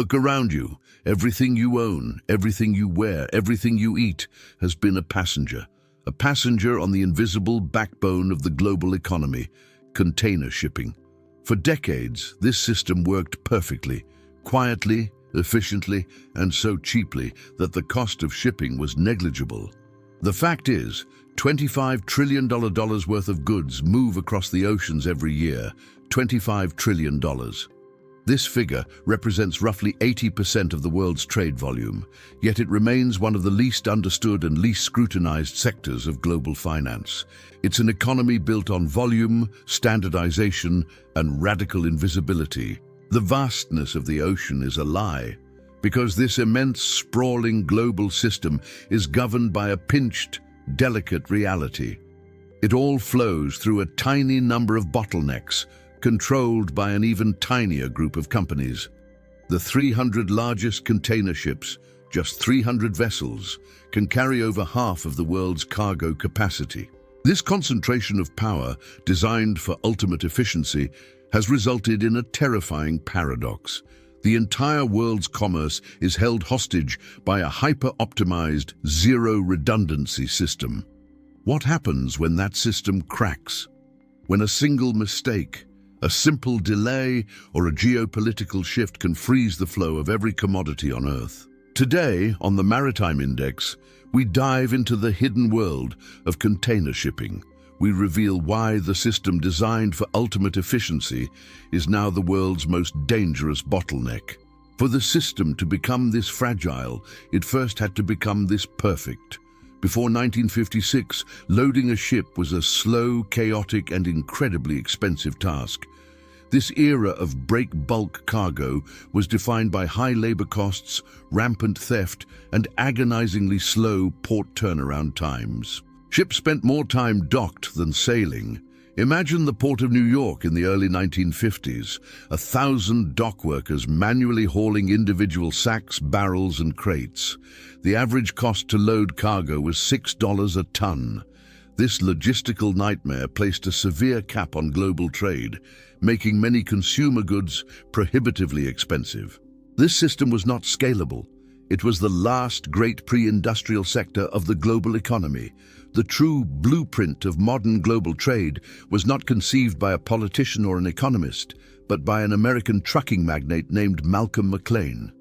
Look around you. Everything you own, everything you wear, everything you eat has been a passenger on the invisible backbone of the global economy, container shipping. For decades, this system worked perfectly, quietly, efficiently, and so cheaply that the cost of shipping was negligible. The fact is, $25 trillion worth of goods move across the oceans every year, $25 trillion. This figure represents roughly 80% of the world's trade volume, yet it remains one of the least understood and least scrutinized sectors of global finance. It's an economy built on volume, standardization, and radical invisibility. The vastness of the ocean is a lie, because this immense, sprawling global system is governed by a pinched, delicate reality. It all flows through a tiny number of bottlenecks, controlled by an even tinier group of companies. The 300 largest container ships, just 300 vessels, can carry over half of the world's cargo capacity. This concentration of power, designed for ultimate efficiency, has resulted in a terrifying paradox. The entire world's commerce is held hostage by a hyper-optimized, zero-redundancy system. What happens when that system cracks? When a single mistake, a simple delay, or a geopolitical shift can freeze the flow of every commodity on Earth. Today, on the Maritime Index, we dive into the hidden world of container shipping. We reveal why the system designed for ultimate efficiency is now the world's most dangerous bottleneck. For the system to become this fragile, it first had to become this perfect. Before 1956, loading a ship was a slow, chaotic, and incredibly expensive task. This era of break-bulk cargo was defined by high labor costs, rampant theft, and agonizingly slow port turnaround times. Ships spent more time docked than sailing. Imagine the Port of New York in the early 1950s, 1,000 dock workers manually hauling individual sacks, barrels, and crates. The average cost to load cargo was $6 a ton. This logistical nightmare placed a severe cap on global trade, making many consumer goods prohibitively expensive. This system was not scalable. It was the last great pre-industrial sector of the global economy. The true blueprint of modern global trade was not conceived by a politician or an economist, but by an American trucking magnate named Malcom McLean.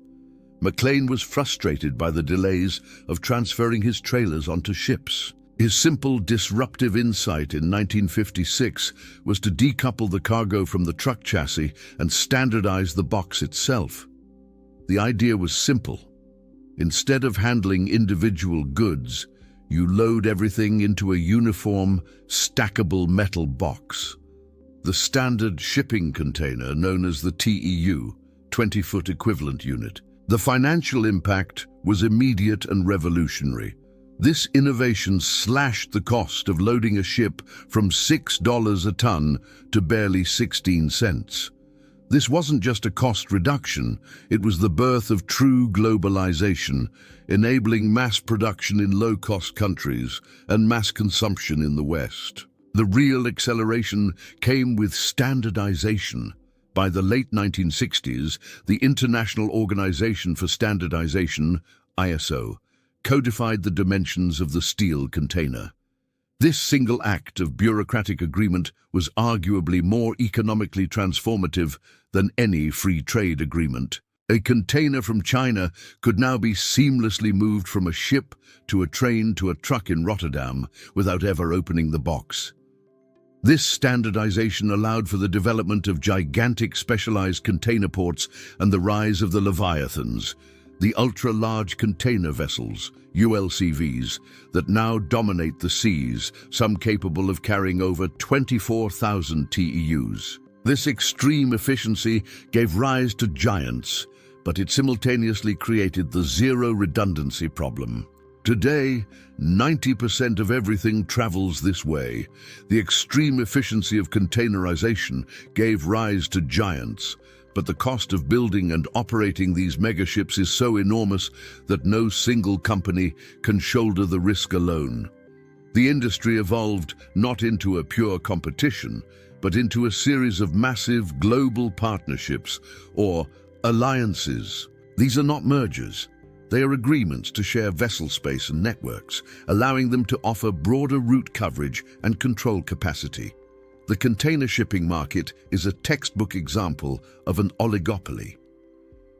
McLean was frustrated by the delays of transferring his trailers onto ships. His simple, disruptive insight in 1956 was to decouple the cargo from the truck chassis and standardize the box itself. The idea was simple. Instead of handling individual goods, you load everything into a uniform, stackable metal box. The standard shipping container, known as the TEU, 20-foot equivalent unit. The financial impact was immediate and revolutionary. This innovation slashed the cost of loading a ship from $6 a ton to barely 16 cents. This wasn't just a cost reduction, it was the birth of true globalization, enabling mass production in low-cost countries and mass consumption in the West. The real acceleration came with standardization. By the late 1960s, the International Organization for Standardization, ISO, codified the dimensions of the steel container. This single act of bureaucratic agreement was arguably more economically transformative than any free trade agreement. A container from China could now be seamlessly moved from a ship to a train to a truck in Rotterdam without ever opening the box. This standardization allowed for the development of gigantic specialized container ports and the rise of the Leviathans, the ultra-large container vessels, ULCVs, that now dominate the seas, some capable of carrying over 24,000 TEUs. This extreme efficiency gave rise to giants, but it simultaneously created the zero redundancy problem. Today, 90% of everything travels this way. The extreme efficiency of containerization gave rise to giants, but the cost of building and operating these megaships is so enormous that no single company can shoulder the risk alone. The industry evolved not into a pure competition, but into a series of massive global partnerships, or Alliances. These are not mergers. They are agreements to share vessel space and networks, allowing them to offer broader route coverage and control capacity. The container shipping market is a textbook example of an oligopoly.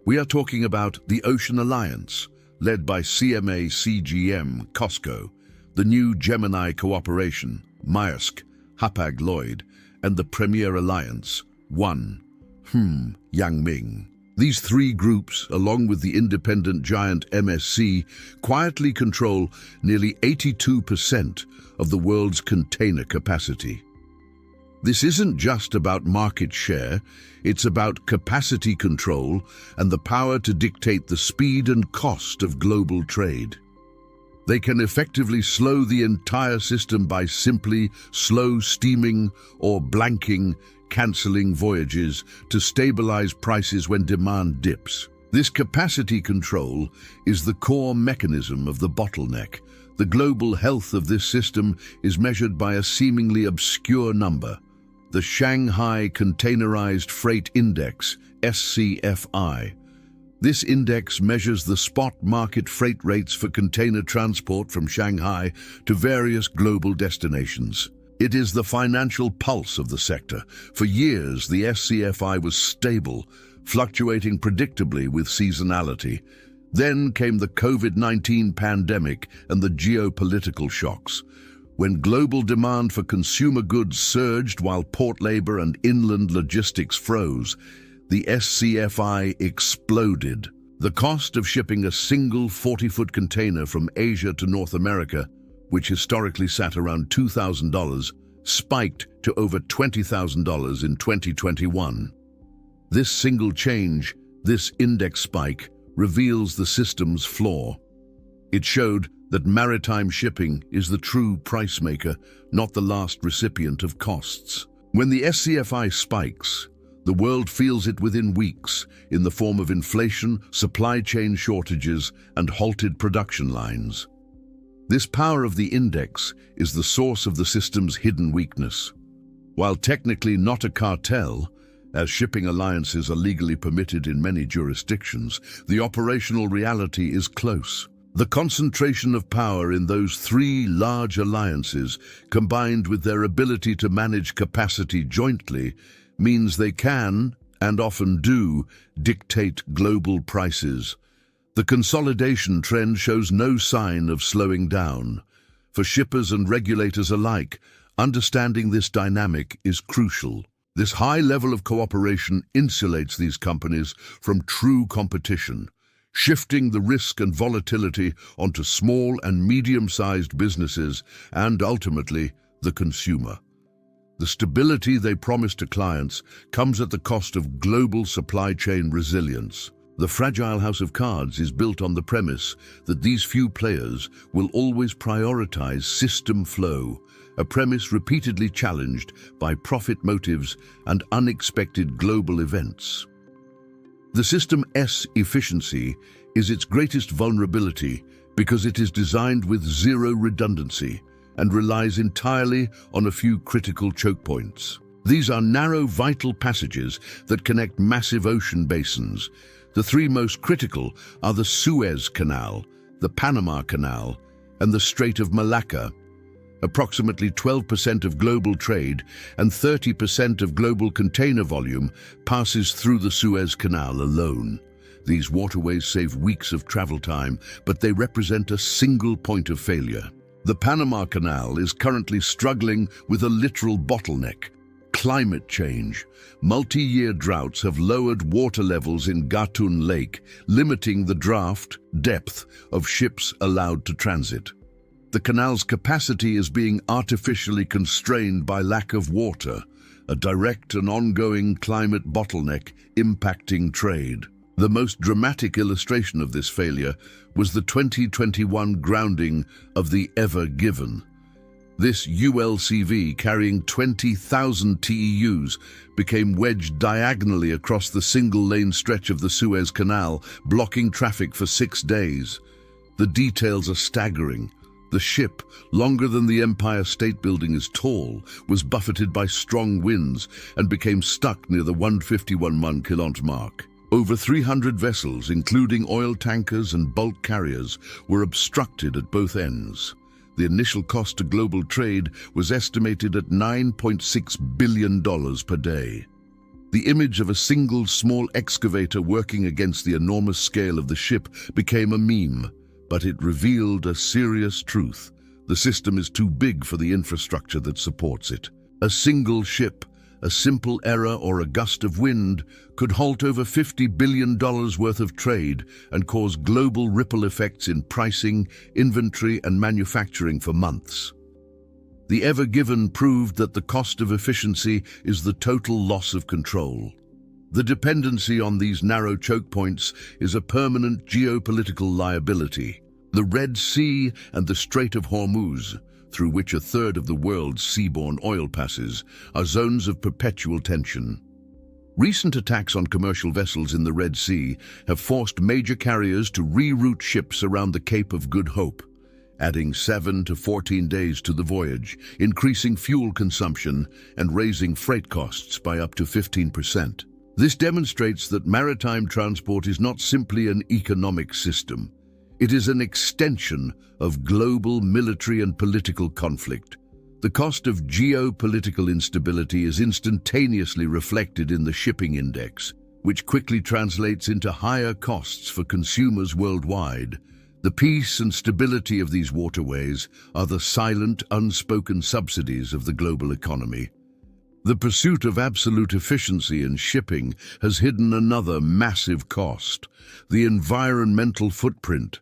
We are talking about the Ocean Alliance, led by CMA CGM COSCO, the new Gemini Cooperation, Maersk, Hapag-Lloyd, and the Premier Alliance, Yangming. These three groups, along with the independent giant MSC, quietly control nearly 82% of the world's container capacity. This isn't just about market share, it's about capacity control and the power to dictate the speed and cost of global trade. They can effectively slow the entire system by simply slow steaming or blanking, cancelling voyages to stabilize prices when demand dips. This capacity control is the core mechanism of the bottleneck. The global health of this system is measured by a seemingly obscure number, the Shanghai Containerized Freight Index, SCFI. This index measures the spot market freight rates for container transport from Shanghai to various global destinations. It is the financial pulse of the sector. For years, the SCFI was stable, fluctuating predictably with seasonality. Then came the COVID-19 pandemic and the geopolitical shocks. When global demand for consumer goods surged while port labor and inland logistics froze, the SCFI exploded. The cost of shipping a single 40-foot container from Asia to North America, which historically sat around $2,000, spiked to over $20,000 in 2021. This single change, this index spike, reveals the system's flaw. It showed that maritime shipping is the true price maker, not the last recipient of costs. When the SCFI spikes, the world feels it within weeks in the form of inflation, supply chain shortages, and halted production lines. This power of the index is the source of the system's hidden weakness. While technically not a cartel, as shipping alliances are legally permitted in many jurisdictions, the operational reality is close. The concentration of power in those three large alliances, combined with their ability to manage capacity jointly, means they can, and often do, dictate global prices. The consolidation trend shows no sign of slowing down. For shippers and regulators alike, understanding this dynamic is crucial. This high level of cooperation insulates these companies from true competition, shifting the risk and volatility onto small and medium-sized businesses and, ultimately, the consumer. The stability they promise to clients comes at the cost of global supply chain resilience. The fragile house of cards is built on the premise that these few players will always prioritize system flow, a premise repeatedly challenged by profit motives and unexpected global events. The system's efficiency is its greatest vulnerability because it is designed with zero redundancy and relies entirely on a few critical choke points. These are narrow, vital passages that connect massive ocean basins. The three most critical are the Suez Canal, the Panama Canal, and the Strait of Malacca. Approximately 12% of global trade and 30% of global container volume passes through the Suez Canal alone. These waterways save weeks of travel time, but they represent a single point of failure. The Panama Canal is currently struggling with a literal bottleneck: climate change. Multi-year droughts have lowered water levels in Gatun Lake, limiting the draft depth of ships allowed to transit. The canal's capacity is being artificially constrained by lack of water, a direct and ongoing climate bottleneck impacting trade. The most dramatic illustration of this failure was the 2021 grounding of the Ever Given. This ULCV, carrying 20,000 TEUs, became wedged diagonally across the single-lane stretch of the Suez Canal, blocking traffic for 6 days. The details are staggering. The ship, longer than the Empire State Building is tall, was buffeted by strong winds and became stuck near the 151 km mark. Over 300 vessels, including oil tankers and bulk carriers, were obstructed at both ends. The initial cost to global trade was estimated at $9.6 billion per day. The image of a single small excavator working against the enormous scale of the ship became a meme, but it revealed a serious truth. The system is too big for the infrastructure that supports it. A single ship, a simple error or a gust of wind could halt over $50 billion worth of trade and cause global ripple effects in pricing, inventory, and manufacturing for months. The Ever Given proved that the cost of efficiency is the total loss of control. The dependency on these narrow choke points is a permanent geopolitical liability. The Red Sea and the Strait of Hormuz, through which a third of the world's seaborne oil passes, are zones of perpetual tension. Recent attacks on commercial vessels in the Red Sea have forced major carriers to reroute ships around the Cape of Good Hope, adding 7 to 14 days to the voyage, increasing fuel consumption and raising freight costs by up to 15%. This demonstrates that maritime transport is not simply an economic system. It is an extension of global military and political conflict. The cost of geopolitical instability is instantaneously reflected in the shipping index, which quickly translates into higher costs for consumers worldwide. The peace and stability of these waterways are the silent, unspoken subsidies of the global economy. The pursuit of absolute efficiency in shipping has hidden another massive cost: the environmental footprint.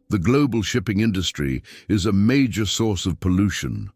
The global shipping industry is a major source of pollution.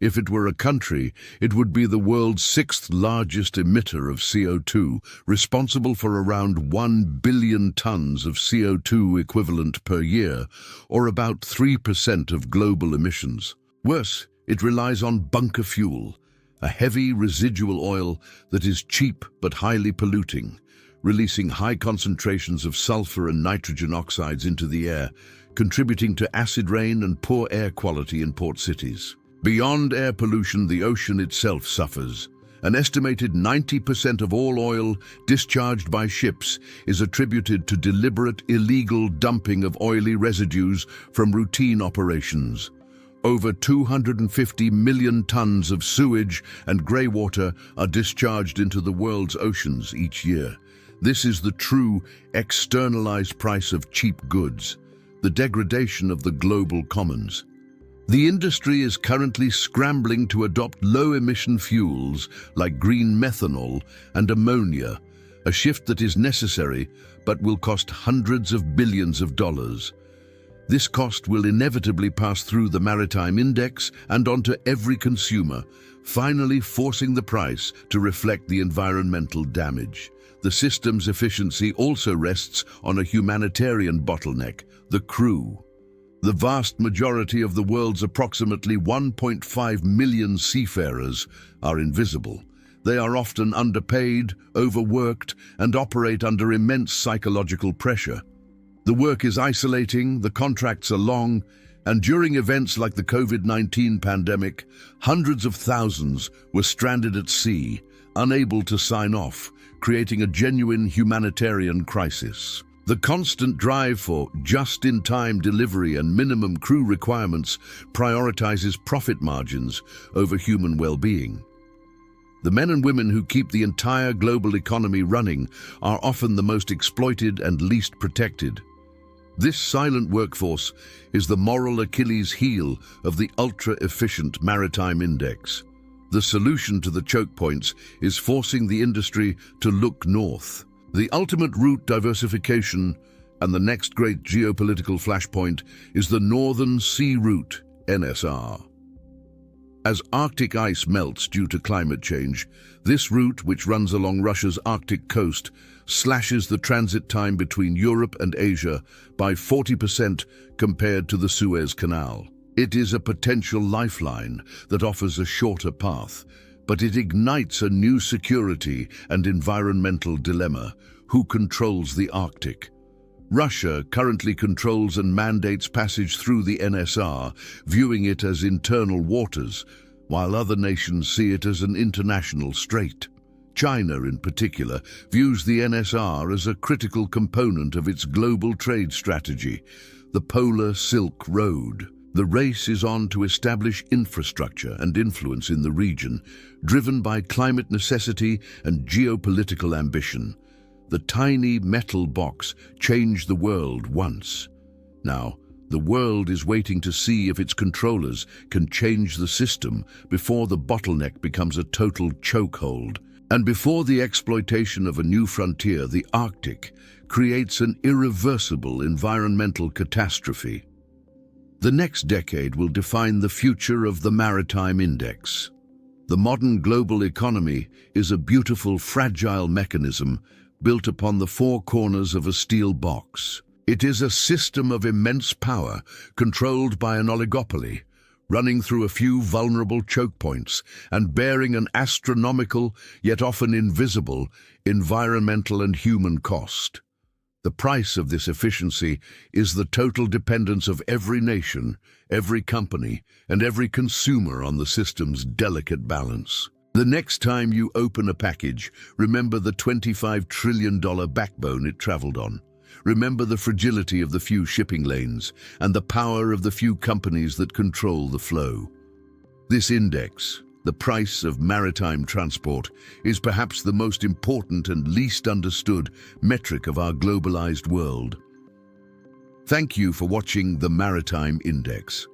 If it were a country, it would be the world's 6th largest emitter of CO2, responsible for around 1 billion tons of CO2 equivalent per year, or about 3% of global emissions. Worse, it relies on bunker fuel, a heavy residual oil that is cheap but highly polluting, releasing high concentrations of sulfur and nitrogen oxides into the air, contributing to acid rain and poor air quality in port cities. Beyond air pollution, the ocean itself suffers. An estimated 90% of all oil discharged by ships is attributed to deliberate illegal dumping of oily residues from routine operations. Over 250 million tons of sewage and greywater are discharged into the world's oceans each year. This is the true externalized price of cheap goods, the degradation of the global commons. The industry is currently scrambling to adopt low-emission fuels like green methanol and ammonia, a shift that is necessary but will cost hundreds of billions of dollars. This cost will inevitably pass through the Maritime Index and onto every consumer, finally forcing the price to reflect the environmental damage. The system's efficiency also rests on a humanitarian bottleneck: the crew. The vast majority of the world's approximately 1.5 million seafarers are invisible. They are often underpaid, overworked, and operate under immense psychological pressure. The work is isolating, the contracts are long, and during events like the COVID-19 pandemic, hundreds of thousands were stranded at sea, unable to sign off, creating a genuine humanitarian crisis. The constant drive for just-in-time delivery and minimum crew requirements prioritizes profit margins over human well-being. The men and women who keep the entire global economy running are often the most exploited and least protected. This silent workforce is the moral Achilles heel of the ultra-efficient Maritime Index. The solution to the choke points is forcing the industry to look north. The ultimate route diversification and the next great geopolitical flashpoint is the Northern Sea Route, NSR. As Arctic ice melts due to climate change, this route, which runs along Russia's Arctic coast, slashes the transit time between Europe and Asia by 40% compared to the Suez Canal. It is a potential lifeline that offers a shorter path, but it ignites a new security and environmental dilemma: who controls the Arctic? Russia currently controls and mandates passage through the NSR, viewing it as internal waters, while other nations see it as an international strait. China, in particular, views the NSR as a critical component of its global trade strategy, the Polar Silk Road. The race is on to establish infrastructure and influence in the region, driven by climate necessity and geopolitical ambition. The tiny metal box changed the world once. Now, the world is waiting to see if its controllers can change the system before the bottleneck becomes a total chokehold. And before the exploitation of a new frontier, the Arctic, creates an irreversible environmental catastrophe. The next decade will define the future of the Maritime Index. The modern global economy is a beautiful, fragile mechanism built upon the four corners of a steel box. It is a system of immense power, controlled by an oligopoly, running through a few vulnerable choke points and bearing an astronomical, yet often invisible, environmental and human cost. The price of this efficiency is the total dependence of every nation, every company, and every consumer on the system's delicate balance. The next time you open a package, remember the $25 trillion backbone it traveled on. Remember the fragility of the few shipping lanes and the power of the few companies that control the flow. This index, the price of maritime transport, is perhaps the most important and least understood metric of our globalized world. Thank you for watching the Maritime Index.